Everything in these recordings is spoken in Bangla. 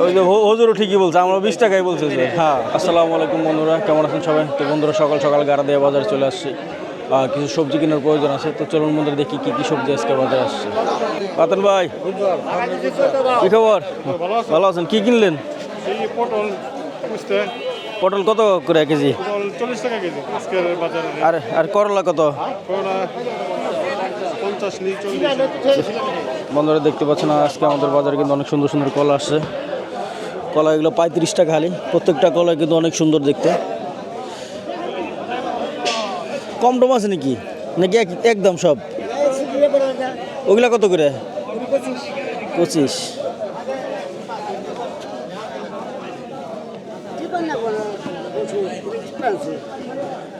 ওই যে হুজুরও ঠিকই বলছে, আমরা 20 টাকাই বলছি। হ্যাঁ, আসসালামু আলাইকুম বন্ধুরা, কেমন আছেন সবাই? তো বন্ধুরা সকাল সকাল গাড়াদিয়া বাজারে চলে আসছি। কিছু সবজি কেনার প্রয়োজন আছে, তো চলুন বন্ধুরা দেখি কী কী সবজি আজকে বাজারে আসছে। পাতন ভাই, কী খবর? ভালো আছেন? কি কিনলেন? পটল কত করে কেজি? 40 টাকা কেজি আজকের বাজারে। আর করলা কত? করলা 50 নি 40। বন্ধুরা দেখতে পাচ্ছেন আজকে আমাদের বাজারে কিন্তু অনেক সুন্দর সুন্দর কলা আসছে। কলা এগুলো 35 টাকা খালি, প্রত্যেকটা কলা কিন্তু অনেক সুন্দর দেখতে। কম টম আছে নাকি নাকি একদম সব? ওগুলা কত করে? 25।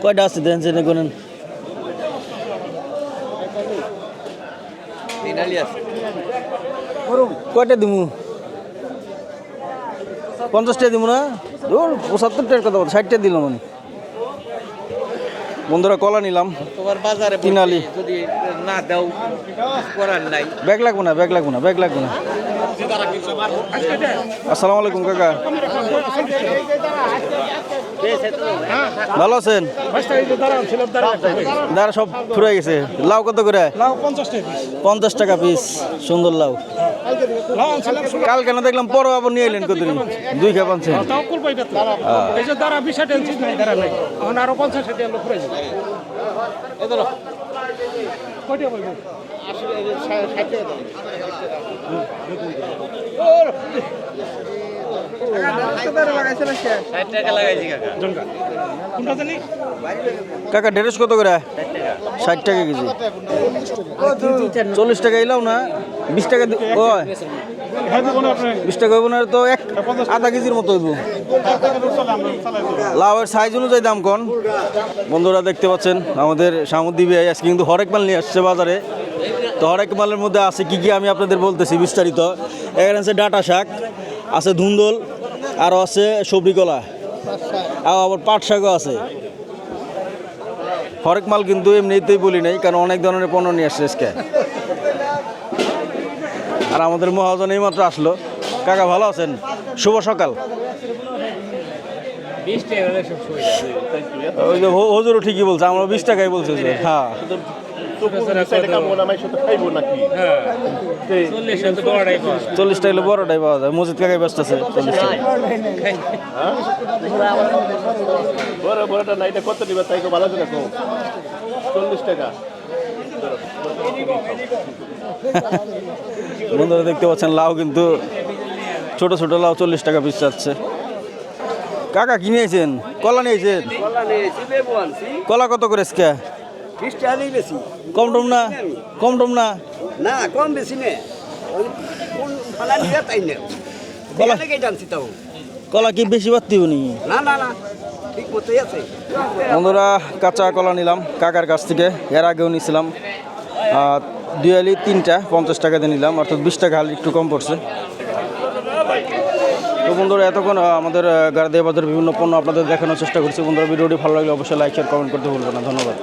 কয়টা আছে দেন জেনে গুনেন? কয়টা দিমু? 50টা দিমু না? 75 টাকার কথা বল, 60টা দিলাম আমি। বন্ধুরা কলা নিলাম তোমার বাজারে তিনালি। যদি না দাও করার নাই। ব্যাগ লাগবো না, ব্যাগ লাগবো না, ব্যাগ লাগবো না। আসসালামু আলাইকুম কাকা, ভালো আছেন? দাঁড়া সব ফুরাই গেছে। লাউ কত করে? 50 টাকা পিস। সুন্দর লাউ। কাল কেন দেখলাম পরও আবার নিয়ে এলেন কত? 2 খা পাচ্ছেন। কাকা ঢেঁড়স কত করে? 60 টাকা কেজি। 40 টাকা এলাও না, 20 টাকা। 20 টাকা হইব না তো, আধা কেজির মতো হইব। লাউয়ের সাইজ অনুযায়ী দাম কোন? বন্ধুরা দেখতে পাচ্ছেন আমাদের সামুদ্রিক ভাই আজকে কিন্তু হরেক মাল নিয়ে আসছে বাজারে। তো হরেক মালের মধ্যে আছে কি কি আমি আপনাদের বলতেছি বিস্তারিত। এখানে আছে ডাঁটা শাক, আছে ধুন্দল, আরও আছে সবরি কলা, আবার পাট শাকও আছে। হরেক মাল কিন্তু এমনিতেই বলি নাই, কারণ অনেক ধরনের পণ্য নিয়ে আসছে আজকে। আর আমাদের মহাজন এইমাত্র আসলো। কাকা ভালো আছেন? শুভ সকাল। ওই যে হুজুরও ঠিকই বলছে, আমরা 20 টাকাই বলছি। হ্যাঁ, 40 টাকা হলে বড়টাই পাওয়া যায়। মসজিদ কাকাই ব্যস্ত আছে 40 টাকা। বড়টা না, এটা কত দিবে? তাই ভালো করে 40 টাকা। বন্ধুরা দেখতে পাচ্ছেন লাউ কিন্তু ছোট ছোট লাউ 40 টাকা পিস যাচ্ছে। কাকা কি নিয়েছেন? কলা নিয়েছেন? কলা কত করে? 20 টাকা নেই বেশি। কম টম না? কম টম না? না কম বেশি নে। কোন ফালা নিয়ে তাই নে। কলা লাগে জানছি তাও। কলা কি বেশি বাড়তি উনি? না না না, ঠিক মতোই আছে। বন্ধুরা কাঁচা কলা নিলাম কাকার কাছ থেকে, এর আগেও নিয়েছিলাম। দুয়ালি 3টা 50 টাকা দিয়ে নিলাম, অর্থাৎ 20 টাকা একটু কম পড়ছে। তো বন্ধুরা এতক্ষণ আমাদের গাড়াদিয়া বাজারের বিভিন্ন পণ্য আপনাদের দেখানোর চেষ্টা করছি। বন্ধুরা ভিডিওটি ভালো লাগলে অবশ্যই লাইক শেয়ার কমেন্ট করতে ভুলবেন না। ধন্যবাদ।